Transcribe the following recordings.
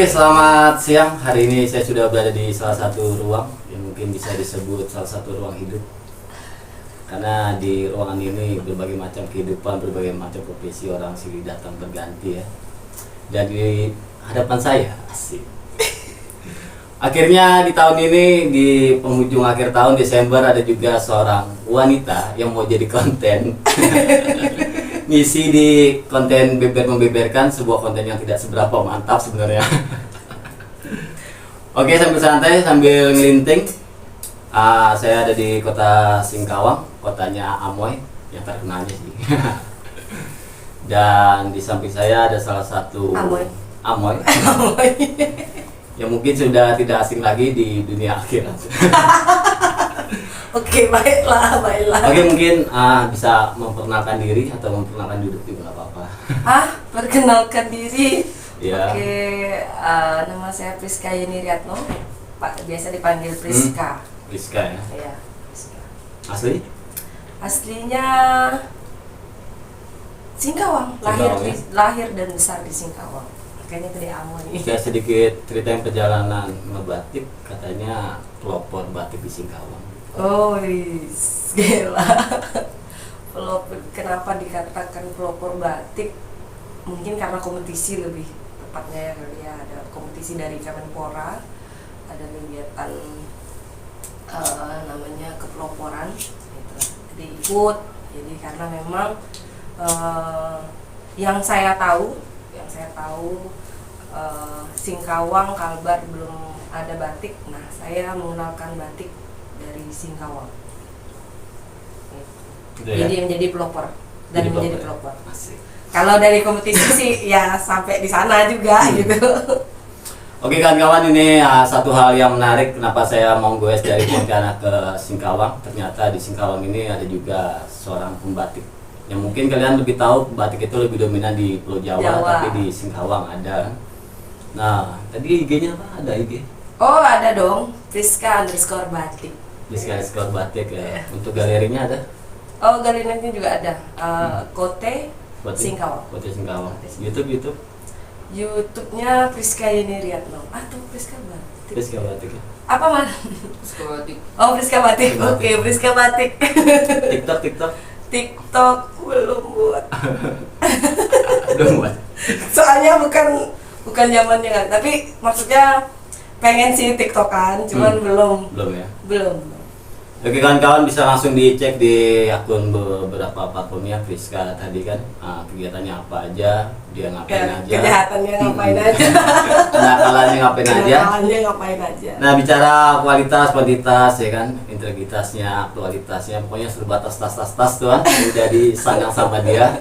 Oke, selamat siang. Hari ini saya sudah berada di salah satu ruang yang mungkin bisa disebut salah satu ruang hidup. Karena di ruangan ini berbagai macam kehidupan, berbagai macam profesi orang silih datang berganti ya. Dan di hadapan saya, asik. Akhirnya di tahun ini, di penghujung akhir tahun Desember, ada juga seorang wanita yang mau jadi konten. Misi di konten beber membeberkan, sebuah konten yang tidak seberapa mantap sebenarnya. Oke, sambil santai sambil ngelinting. Saya ada di kota Singkawang, kotanya Amoy yang terkenalnya sih. Dan di samping saya ada salah satu Amoy. Yang mungkin sudah tidak asing lagi di dunia akhirat. Oke, baiklah. Oke, mungkin bisa memperkenalkan diri atau memperkenalkan duduk juga nggak apa-apa. Perkenalkan diri. Ya. Oke, nama saya Priska Yeni Riatno. Pak, biasa dipanggil Priska. Priska ya. Iya, Priska. Asli? Aslinya Singkawang, Singkawang, ya? lahir dan besar di Singkawang. Makanya tadi Amoy. Saya sedikit ceritain perjalanan ngebatik, katanya pelopor batik di Singkawang. Oh, gila. Pelopor, kenapa dikatakan pelopor batik? Mungkin karena kompetisi lebih tepatnya ya, ada kompetisi dari Kemenpora, ada kegiatan namanya kepeloporan gitu. Jadi ikut. Jadi karena memang yang saya tahu Singkawang, Kalbar belum ada batik. Nah, saya mengenalkan batik dari Singkawang. Gitu ya? Jadi menjadi pelopor dan Jadi menjadi pelopor. pelopor. Asik. Kalau dari kompetisi sih ya sampai di sana juga gitu. Oke kawan-kawan, ini satu hal yang menarik kenapa saya mau goes dari Pontianak ke Singkawang. Ternyata di Singkawang ini ada juga seorang pembatik. Yang mungkin kalian lebih tahu batik itu lebih dominan di Pulau Jawa. Tapi di Singkawang ada. Nah, tadi IG-nya apa? Ada IG? Oh, ada dong. Priska_batik. Priska_ batik ya. Untuk galerinya ada? Oh, galerinya juga ada. Kote Batik? Singkawang. Kote Singkawang. YouTube? YouTube-nya Priska Yeni Riatno. Tuh Priska Batik. Priska Batik ya? Apa mas? Priska Batik. Oh, Priska Batik. Priska Batik. Oke, Priska Batik. TikTok belum buat. belum buat. Soalnya bukan zamannya kan. Tapi maksudnya pengen sih TikTokan, cuman belum ya. belum. Oke kawan-kawan, bisa langsung dicek di akun beberapa platformnya Priska tadi kan, kegiatannya apa aja, dia ngapain aja, Kejahatannya ngapain aja, kenakalannya ngapain aja. Nah, bicara kualitas, kuantitas ya kan, integritasnya, aktualitasnya, pokoknya serba tas tuh kan, udah disandang sama dia.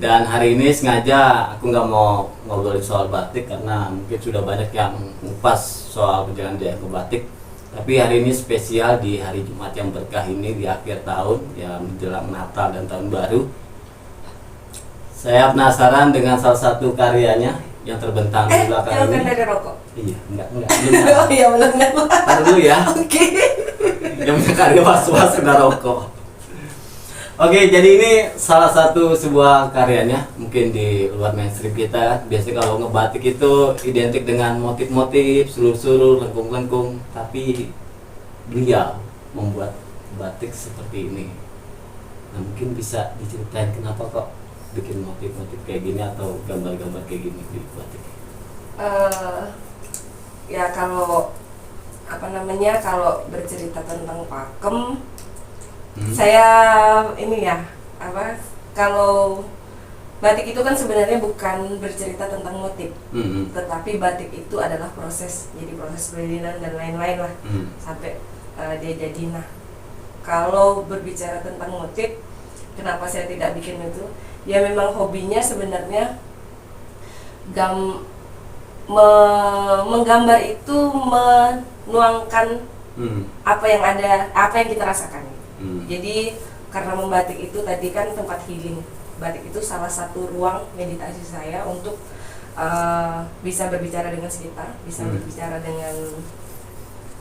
Dan hari ini sengaja aku nggak mau ngobrolin soal batik karena mungkin sudah banyak yang ngupas soal perjalanan dia ke batik. Tapi hari ini spesial di hari Jumat yang berkah ini, di akhir tahun ya, menjelang Natal dan Tahun Baru. Saya penasaran dengan salah satu karyanya yang terbentang di belakang ini. Dari rokok. Iya, enggak. Oh iya, belum. Taruh dulu ya. Oke. Yang punya karya was-was kena rokok. Oke, jadi ini salah satu sebuah karyanya, mungkin di luar mainstream kita. Biasanya kalau ngebatik itu identik dengan motif-motif, sulur-sulur, lengkung-lengkung. Tapi beliau membuat batik seperti ini. Nah, mungkin bisa diceritain kenapa kok bikin motif-motif kayak gini atau gambar-gambar kayak gini di batik? Ya kalau kalau bercerita tentang pakem, saya ini ya kalau batik itu kan sebenarnya bukan bercerita tentang motif, tetapi batik itu adalah proses, jadi proses perlilinan dan lain-lain lah sampai dia jadi. Nah, kalau berbicara tentang motif, kenapa saya tidak bikin itu? Ya memang hobinya sebenarnya menggambar itu menuangkan apa yang kita rasakan. Jadi karena membatik itu tadi kan tempat healing. Batik itu salah satu ruang meditasi saya untuk bisa berbicara dengan sekitar, bisa berbicara dengan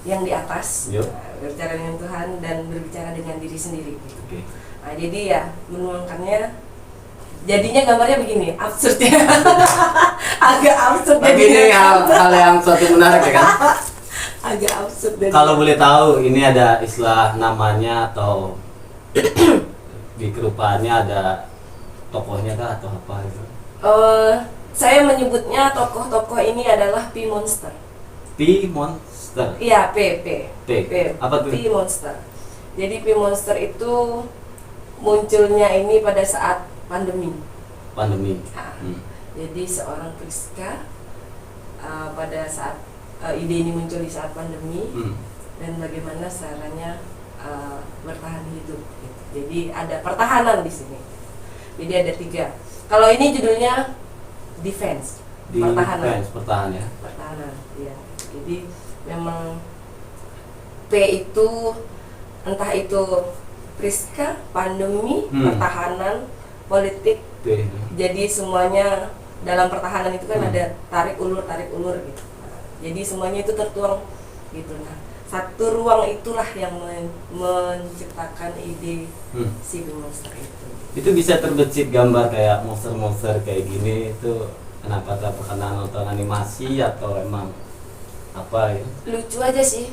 yang di atas, berbicara dengan Tuhan dan berbicara dengan diri sendiri. Okay. Nah, jadi ya menuangkannya Jadinya gambarnya begini, absurd ya. Agak absurd. Tapi ini hal yang suatu menarik ya kan. Agak absurd. Dan Kalau boleh tahu, ini ada istilah namanya atau di kerupaannya ada tokohnya kah atau apa gitu? Saya menyebutnya tokoh-tokoh ini adalah P-Monster. P-Monster. Iya, P. Apa tuh? P-Monster. Jadi P-Monster itu munculnya ini pada saat pandemi. Nah, jadi seorang Priska pada saat ide ini muncul di saat pandemi, dan bagaimana caranya bertahan hidup. Gitu. Jadi ada pertahanan di sini. Jadi ada 3. Kalau ini judulnya defense, pertahanan. Pertahanan, ya. Jadi memang P itu entah itu Priska, pandemi, pertahanan, politik. P. Jadi semuanya dalam pertahanan itu kan ada tarik ulur gitu. Nah, jadi semuanya itu tertuang gitu. Nah, satu ruang itulah yang menciptakan ide si monster itu. Itu bisa terbesit gambar kayak monster-monster kayak gini itu kenapa? Karena nonton animasi atau emang apa ya? Lucu aja sih.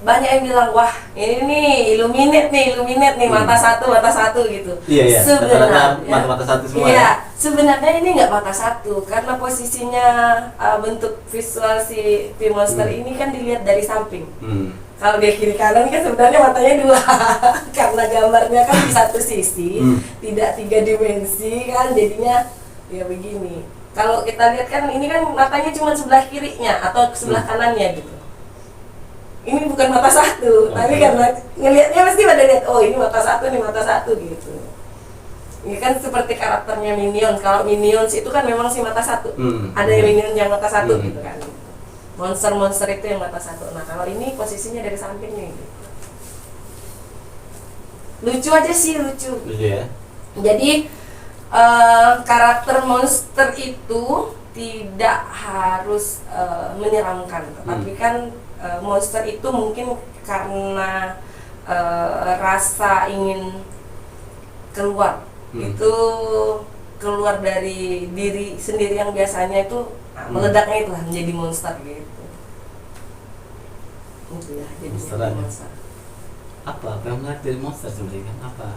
Banyak yang bilang, wah ini nih Illuminate nih, mata satu gitu. Iya. Sebenarnya mata satu semua. Iya, Ya? sebenarnya ini nggak mata satu karena posisinya bentuk visual si P-Monster ini kan dilihat dari samping. Kalau dia kiri kanan kan sebenarnya matanya 2 karena gambarnya kan di satu sisi, tidak 3 dimensi kan, jadinya ya begini. Kalau kita lihat kan ini kan matanya cuma sebelah kirinya atau sebelah kanannya gitu. Ini bukan mata satu, tapi karena ngelihatnya pasti pada lihat, oh ini mata satu gitu. Ini kan seperti karakternya Minions. Kalau Minions itu kan memang si mata satu. Ada yang Minions yang mata satu gitu kan. Monster itu yang mata satu. Nah kalau ini posisinya dari samping nih. Gitu. Lucu aja sih, lucu. Lucu ya. Jadi karakter monster itu tidak harus menyeramkan, tapi kan monster itu mungkin karena rasa ingin keluar, itu keluar dari diri sendiri yang biasanya itu meledaknya itulah menjadi monster gitu. Itu ya, jadi monster. Apa yang menarik dari monster sebenarnya kan apa?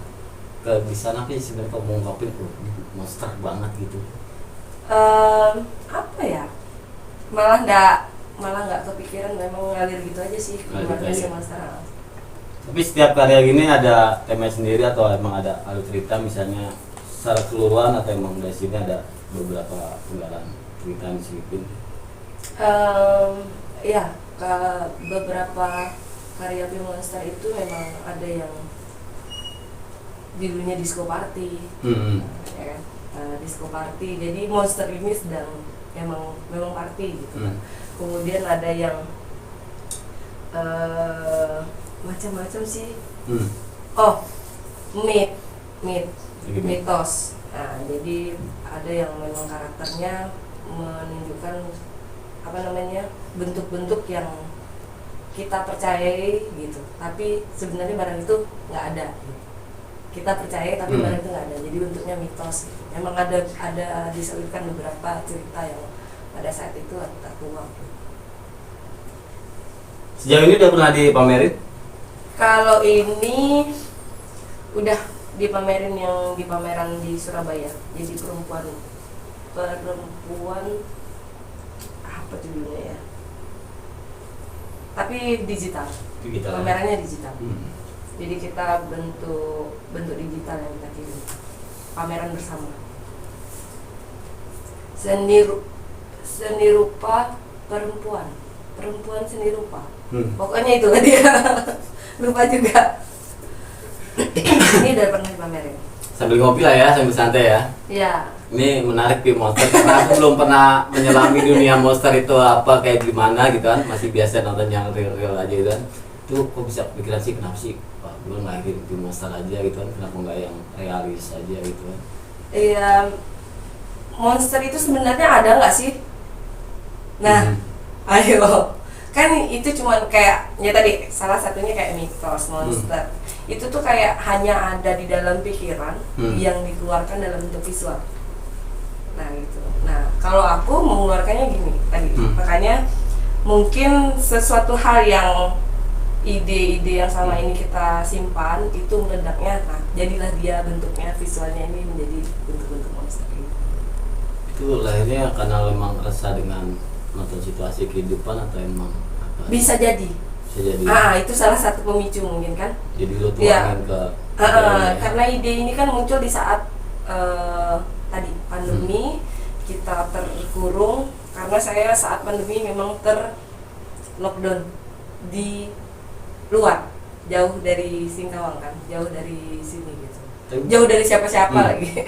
Bisa apa sih sebenarnya kamu ngungkapin monster banget gitu? Apa ya? Malah nggak kepikiran, memang ngalir gitu aja sih keluarga si monster. Tapi setiap karya gini ada tema sendiri atau emang ada alur cerita misalnya secara keseluruhan atau emang dari sini ada beberapa penggalan cerita yang diselipin? Ya, ke beberapa karya P-Monster itu memang ada yang judulnya Disco Party, ya kan? Disco Party. Jadi monster ini sedang memang party gitu kan. Kemudian ada yang macam-macam sih. Mitos. Nah, jadi ada yang memang karakternya menunjukkan bentuk-bentuk yang kita percayai gitu. Tapi sebenarnya barang itu nggak ada. Gitu. Kita percaya tapi barang itu nggak ada. Jadi bentuknya mitos. Gitu. Memang ada diselipkan beberapa cerita yang pada saat itu tertuang. Sejauh ini udah pernah dipamerin? Kalau ini udah dipamerin yang di pameran di Surabaya. Jadi perempuan apa judulnya ya? Tapi digital. Pamerannya digital. Jadi kita bentuk digital yang kita kirim. Pameran bersama. Seni rupa perempuan seni rupa. Pokoknya itulah dia. Lupa juga. Ini udah pernah dipamerin. Sambil ngopi lah ya, sambil santai ya. Iya. Ini menarik P-Monster karena aku belum pernah menyelami dunia monster itu apa kayak gimana gitu kan. Masih biasa nonton yang real aja gitu kan. Itu kok bisa pikiran sih kenapa sih Pak gue ngelahirin P-Monster aja gitu kan. Kenapa nggak yang realis aja gitu kan. Iya. Monster itu sebenarnya ada nggak sih? Nah, ayo. Kan itu cuma kayak ya tadi salah satunya kayak mitos monster. itu tuh kayak hanya ada di dalam pikiran yang dikeluarkan dalam bentuk visual. Nah gitu. Nah kalau aku mengeluarkannya gini tadi, makanya mungkin sesuatu hal yang ide-ide yang selama ini kita simpan itu meledaknya, nah jadilah dia bentuknya, visualnya ini menjadi bentuk-bentuk monster ini. Itu lahirnya karena memang resah dengan nonton situasi kehidupan atau emang apa? Bisa jadi. Itu salah satu pemicu mungkin kan. Jadi lu tuangin ke karena ide ini kan muncul di saat tadi pandemi, kita terkurung karena saya saat pandemi memang lockdown di luar, jauh dari Singkawang kan, jauh dari sini gitu. Jauh dari siapa-siapa lagi.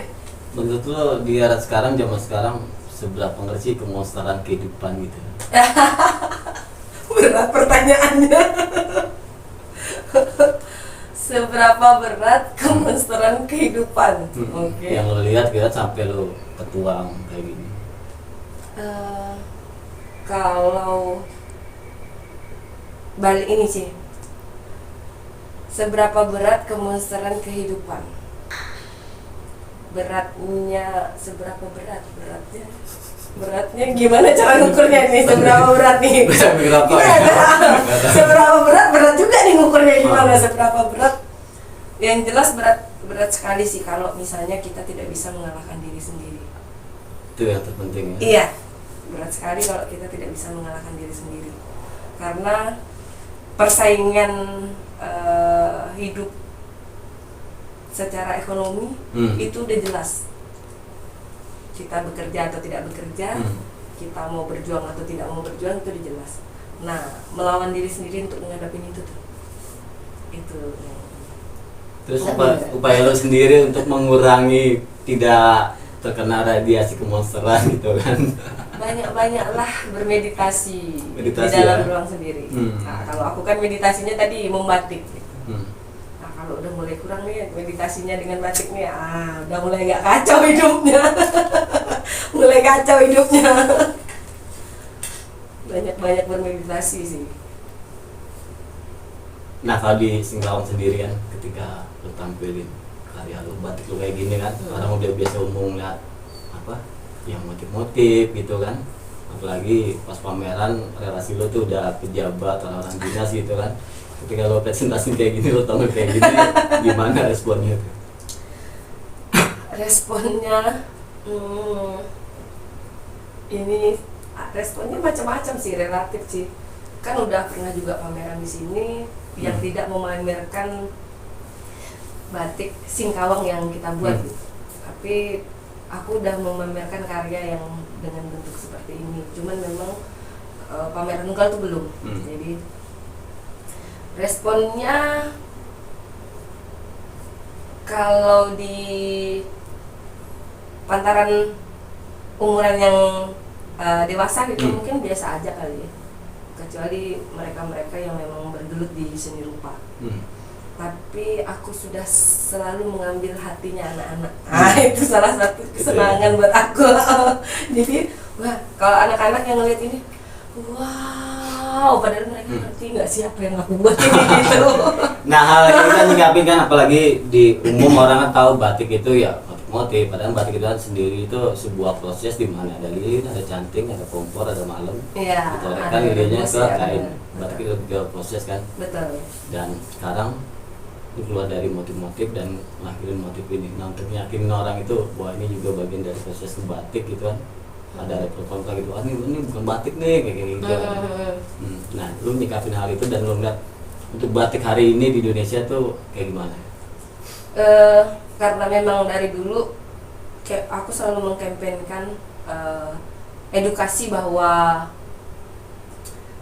Menurut lo di era sekarang, zaman sekarang seberapa ngerti kemonsteran kehidupan gitu? Berat pertanyaannya. Seberapa berat kemonsteran kehidupan? Oke. Yang lo lihat kira sampai lo ketuang kayak gini. Kalau balik ini sih, seberapa berat kemonsteran kehidupan? Beratnya seberapa berat? Beratnya gimana cara ngukurnya nih? Seberapa berat nih? Seberapa berat juga nih ngukurnya gimana? Seberapa berat? Yang jelas berat sekali sih kalau misalnya kita tidak bisa mengalahkan diri sendiri. Itu yang terpenting ya? Iya, berat sekali kalau kita tidak bisa mengalahkan diri sendiri. Karena persaingan hidup secara ekonomi itu udah jelas. Kita bekerja atau tidak bekerja, kita mau berjuang atau tidak mau berjuang, itu udah jelas. Nah, melawan diri sendiri untuk menghadapi itu tuh. Itu. Terus upaya lo sendiri untuk mengurangi tidak terkena radiasi kemonsteran gitu kan? Banyak-banyaklah bermeditasi di dalam ya? ruang sendiri. Nah, kalau aku kan meditasinya tadi membatik. Nah, kalau udah mulai kurang nih meditasinya dengan batik nih, udah mulai nggak kacau hidupnya. Mulai kacau hidupnya. Banyak bermeditasi sih. Nah, kalau di Singkawang sendiri kan, ketika lo tampilin karya lo, batik lo kayak gini kan, orang udah biasa umum lihat apa yang motif-motif gitu kan, apalagi pas pameran relasi lo tuh udah pejabat orang-orang dinas gitu kan, ketika lo presentasi kayak gini, lo tampil kayak gini, gimana responnya tuh? Responnya ini responnya macam-macam sih, relatif sih. Kan udah pernah juga pameran di sini yang tidak memamerkan batik Singkawang yang kita buat gitu. Tapi aku udah memamerkan karya yang dengan bentuk seperti ini. Cuman memang pameran tunggal tuh belum. Jadi responnya kalau di pantaran umuran yang dewasa gitu mungkin biasa aja kali ya, kecuali mereka yang memang bergelut di seni rupa. Tapi aku sudah selalu mengambil hatinya anak-anak. Itu salah satu kesenangan buat aku. Jadi wah, kalau anak-anak yang ngeliat ini, wow, padahal mereka ngerti nggak sih apa yang aku buat ini gitu. Nah, hal ini kan nyikapin kan, apalagi di umum orang kan tahu batik itu ya motif, padahal batik itu kan sendiri itu sebuah proses di mana ada lilin, ada canting, ada kompor, ada malam. Iya. Kan lilinnya ke kain. Batik itu juga proses kan. Betul. Dan sekarang itu keluar dari motif-motif dan ngakhirin motif ini. Nah, untuk yakinin orang itu bahwa ini juga bagian dari proses batik gitu kan. Ada kontra gitu, ini bukan batik nih kayak gitu. Nah, lu nyikapin hal itu dan lu ngeliat untuk batik hari ini di Indonesia tuh kayak gimana? Karena memang dari dulu aku selalu mengkampanyekan edukasi bahwa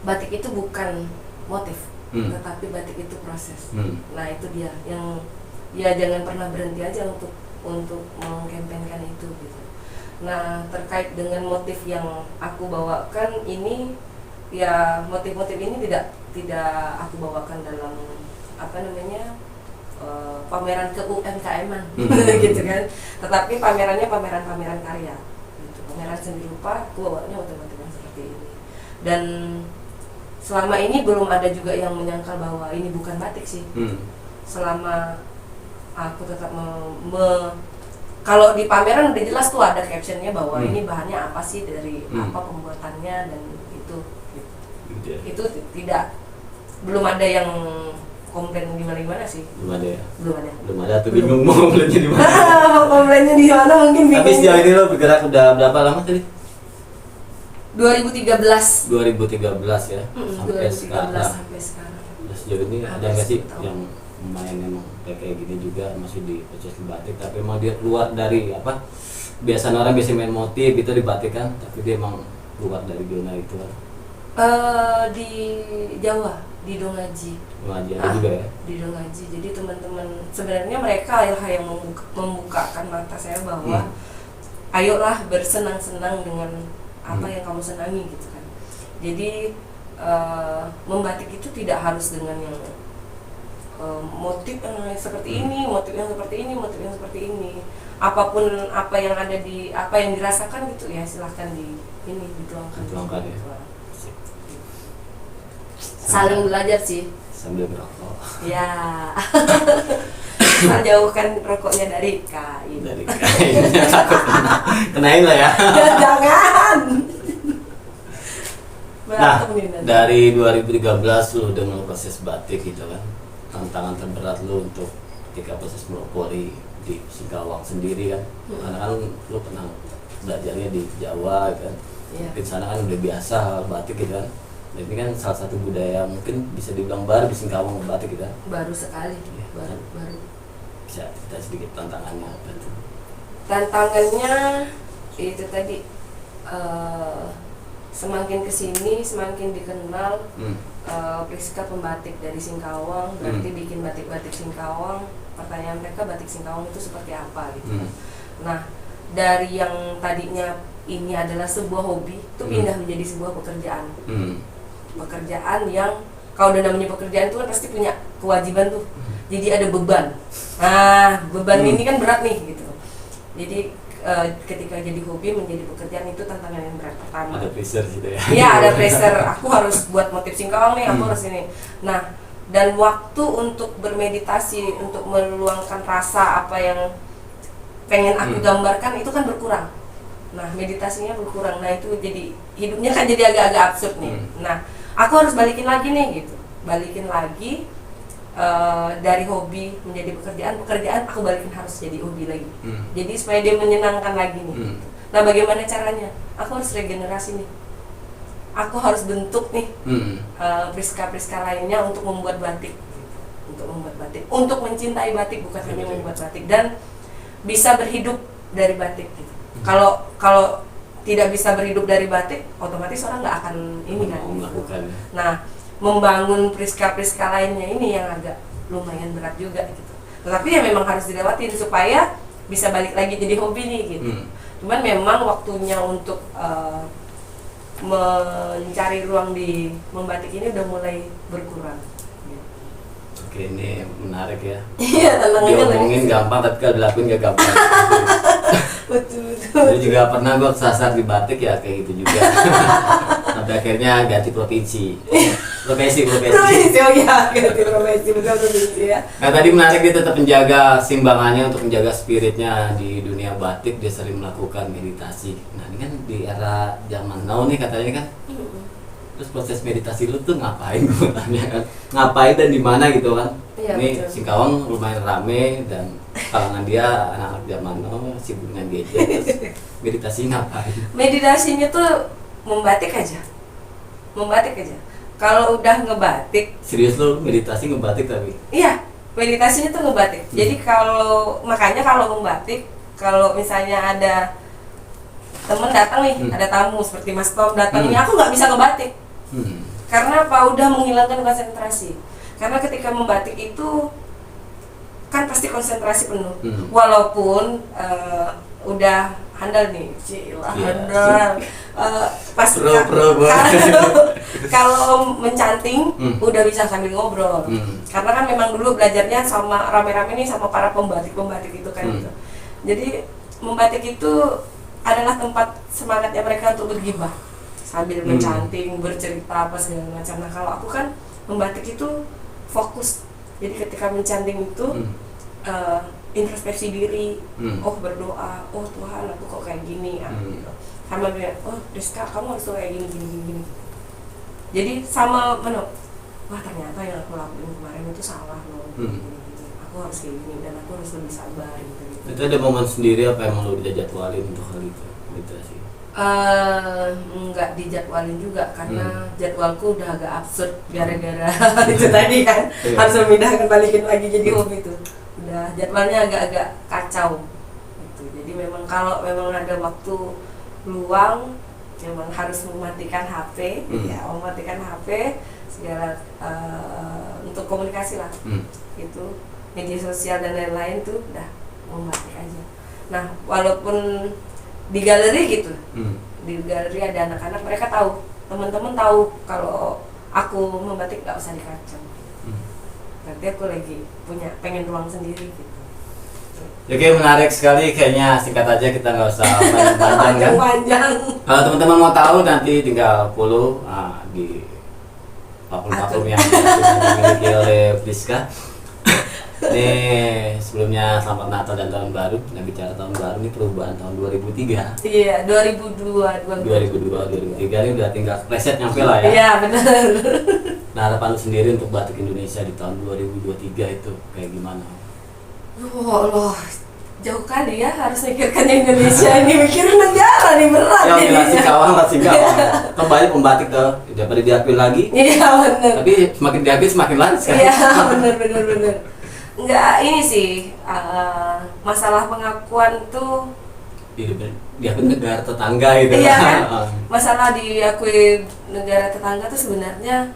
batik itu bukan motif, tetapi batik itu proses. Nah, itu dia yang ya jangan pernah berhenti aja untuk mengkampanyekan itu gitu. Nah, terkait dengan motif yang aku bawakan ini, ya motif-motif ini tidak aku bawakan dalam pameran ke UMKM-an gitu kan. Tetapi pamerannya pameran karya gitu. Pameran seni rupa, aku bawanya motif-motif yang seperti ini. Dan selama ini belum ada juga yang menyangkal bahwa ini bukan batik sih. selama aku tetap kalau di pameran udah jelas tuh ada captionnya bahwa ini bahannya apa sih, dari apa pembuatannya, dan itu itu tidak, belum ada yang komplain gimana sih. Belum ada ya? Belum ada tuh, bingung mau komplainnya di mana. Komplainnya di mana mungkin bingung. Tapi sejauh ini lo bergerak udah berapa lama tadi? 2013 ya, sampai 2013 sekarang. sampai sekarang. Sejauh ini ada nggak sih yang main emang kayak gini juga masih di proses batik, tapi emang dia keluar dari apa, biasanya orang biasa main motif itu di batik kan, tapi dia emang keluar dari zona itu kan? Di Jawa, di Dongaji Ada juga ya? Di Dongaji. Jadi teman-teman sebenarnya mereka yang membukakan mata saya bahwa ayolah bersenang-senang dengan apa yang kamu senangi gitu kan. Jadi membatik itu tidak harus dengan yang motif yang seperti ini, motif yang seperti ini, motif yang seperti ini. Apapun apa yang ada di apa yang dirasakan gitu ya, silahkan dituangkan ya. Saling belajar sih sambil merokok. ya. Jauhkan rokoknya dari kain. Takut kenain lah ya. Jangan. Nah, dari 2013 lu udah mulai proses batik gitu kan. Tantangan terberat lu untuk ketika proses melopori di Singkawang sendiri kan. Karena kan lu pernah belajarnya di Jawa kan. Di sana kan udah biasa batik gitu kan. Dan ini kan salah satu budaya mungkin bisa dibilang baru di Singkawang batik gitu kan. Baru sekali, baru. Bisa kita sedikit tantangannya apa tuh? Tantangannya itu tadi, semakin kesini semakin dikenal Priska pembatik dari Singkawang, berarti bikin batik-batik Singkawang. Pertanyaan mereka, batik Singkawang itu seperti apa gitu. Nah, dari yang tadinya ini adalah sebuah hobi, itu pindah menjadi sebuah pekerjaan. Pekerjaan yang kalau udah namanya pekerjaan itu kan pasti punya kewajiban tuh. Jadi ada beban. Nah, beban ini kan berat nih gitu. Jadi ketika jadi hobi menjadi pekerjaan itu tantangan yang berat pertama. Ada pressure gitu ya. Iya, ada pressure. Aku harus buat motif Singkawang nih, aku harus ini. Nah, dan waktu untuk bermeditasi, untuk meluangkan rasa apa yang pengen aku gambarkan itu kan berkurang. Nah, meditasinya berkurang. Nah, itu jadi hidupnya kan jadi agak-agak absurd nih. Nah, aku harus balikin lagi nih gitu. Balikin lagi dari hobi menjadi pekerjaan aku balikin harus jadi hobi lagi. Jadi supaya dia menyenangkan lagi nih. Nah, bagaimana caranya? Aku harus regenerasi nih. Aku harus bentuk nih Priska-Priska lainnya untuk membuat batik. Untuk mencintai batik, bukan hanya membuat batik, dan bisa berhidup dari batik gitu. Kalau tidak bisa berhidup dari batik, otomatis orang nggak akan ini kan melakukan. Nah, membangun Priska-Priska lainnya ini yang agak lumayan berat juga gitu. Tetapi ya memang harus dilewatin supaya bisa balik lagi jadi hobi nih gitu. Cuman memang waktunya untuk mencari ruang di membatik ini udah mulai berkurang. Oke, ini menarik ya. Iya, diomongin gampang tapi kalau dilakuin gak gampang. Betul. Jadi juga pernah gue kesasar di batik ya kayak gitu juga. Sampai akhirnya ganti profesi. Oh iya, ganti profesi, betul provinsi ya. Nah, tadi menarik, dia tetap menjaga simbangannya untuk menjaga spiritnya di dunia batik. Dia sering melakukan meditasi. Nah, ini kan di era zaman now nih katanya kan. Terus proses meditasi lu tuh ngapain, gue tanya kan? Ngapain dan di mana gitu kan? Iya, ini betul. Singkawang lumayan rame dan kalangan dia anak-anak zaman now sibuk dengan gadget. Terus meditasi ngapain? Meditasinya tuh membatik aja. Kalau udah ngebatik, Serius lu meditasi ngebatik tapi? iya, meditasinya tuh ngebatik. Jadi makanya kalau membatik, kalau misalnya ada temen datang nih, ada tamu seperti Mas Tom datang nih, aku nggak bisa ngebatik. Karena apa? Udah menghilangkan konsentrasi. Karena ketika membatik itu kan pasti konsentrasi penuh. Walaupun udah handal nih, handal. Pas kalau mencanting udah bisa sambil ngobrol. Karena kan memang dulu belajarnya sama rame-rame nih sama para pembatik itu kan gitu. Jadi membatik itu adalah tempat semangatnya mereka untuk bergibah sambil mencanting, bercerita apa segala macam. Nah, kalau aku kan membatik itu fokus Jadi ketika mencanting itu introspeksi diri, oh berdoa, oh Tuhan aku kok kayak gini, gitu. Sama dia, oh Rizka kamu harus kayak gini gini. Jadi sama wah ternyata yang aku lakuin kemarin itu salah loh, gini. Aku harus kayak gini dan aku harus lebih sabar gitu. Itu ada momen sendiri apa yang mau udah jadwalin untuk hal itu, meditasi? Enggak dijadwalin juga karena jadwalku udah agak absurd gara-gara itu tadi kan harus memindahkan balikin lagi jadi itu udah jadwalnya agak-agak kacau gitu. Jadi memang kalau memang ada waktu luang memang harus mematikan HP ya, mematikan HP segala untuk komunikasi lah gitu, media sosial dan lain-lain tuh udah mematikan aja. Nah walaupun di galeri gitu, di galeri ada anak-anak, mereka tahu, teman-teman tahu kalau aku membatik nggak usah dikacau. Berarti aku lagi pengen ruang sendiri gitu. Oke, menarik sekali, kayaknya singkat aja, kita nggak usah panjang-panjang kan. Panjang. Kalau teman-teman mau tahu nanti tinggal follow di platform yang dimiliki oleh Rizka. Nih sebelumnya selamat Natal dan tahun baru. Nah bicara tahun baru ini perubahan tahun 2003. Iya 2002 2003 ini udah tinggal preset nyampe lah ya. Iya benar. Nah harapan lu sendiri untuk batik Indonesia di tahun 2023 itu kayak gimana? Allah jauh kali ya, harus mikirkan Indonesia ini, mikirin negara nih berat. Ya masih kawan. Kembali pembatik tuh daripada diakui lagi. Iya benar. Tapi semakin diakui semakin laris kan. Iya benar. Enggak, ini sih masalah pengakuan tuh diakui negara tetangga gitu. Iya kan? Masalah diakui negara tetangga tuh sebenarnya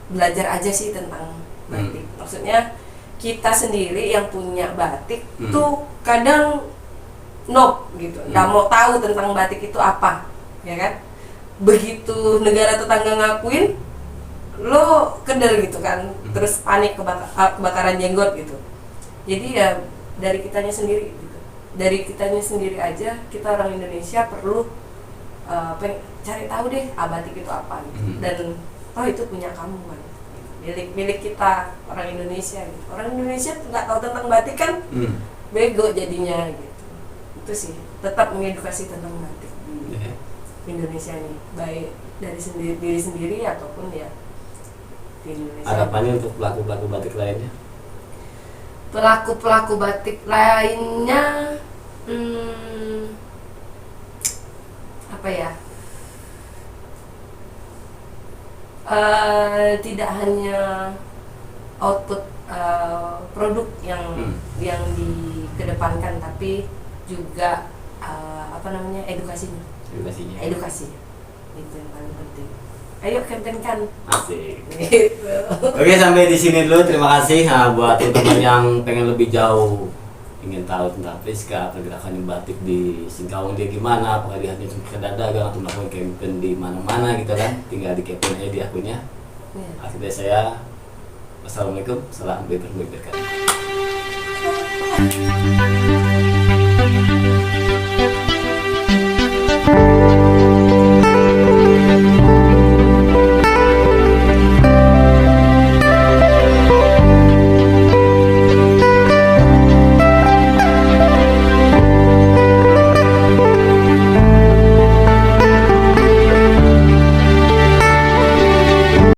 belajar aja sih tentang batik. Maksudnya kita sendiri yang punya batik tuh kadang gitu, nggak mau tahu tentang batik itu apa, ya kan? Begitu negara tetangga ngakuin, lo keder gitu kan, terus panik kebakaran jenggot gitu. Jadi ya dari kitanya sendiri gitu. Dari kitanya sendiri aja, kita orang Indonesia perlu cari tahu deh batik itu apa gitu. Dan itu punya kamu kan, milik kita orang Indonesia gitu. Orang Indonesia nggak tahu tentang batik kan bego jadinya gitu. Itu sih tetap mengedukasi tentang batik di Indonesia ini, baik dari diri sendiri ataupun ya di Indonesia. Harapannya untuk pelaku batik lainnya? Pelaku batik lainnya apa ya? Tidak hanya output produk yang dikedepankan, tapi juga edukasinya itu yang paling penting. Ayo kampanyekan. Asik. Gitu. Oke, sampai di sini dulu. Terima kasih buat teman-teman yang pengen lebih jauh ingin tahu tentang Rizka, pergerakan batik di Singkawang dia gimana, apakah dia hanya sekedar dagang atau melakukan campaign di mana-mana gitu kan, tinggal di kepoin aja di akunnya. Akhirnya saya wassalamualaikum, salam bebas berkah.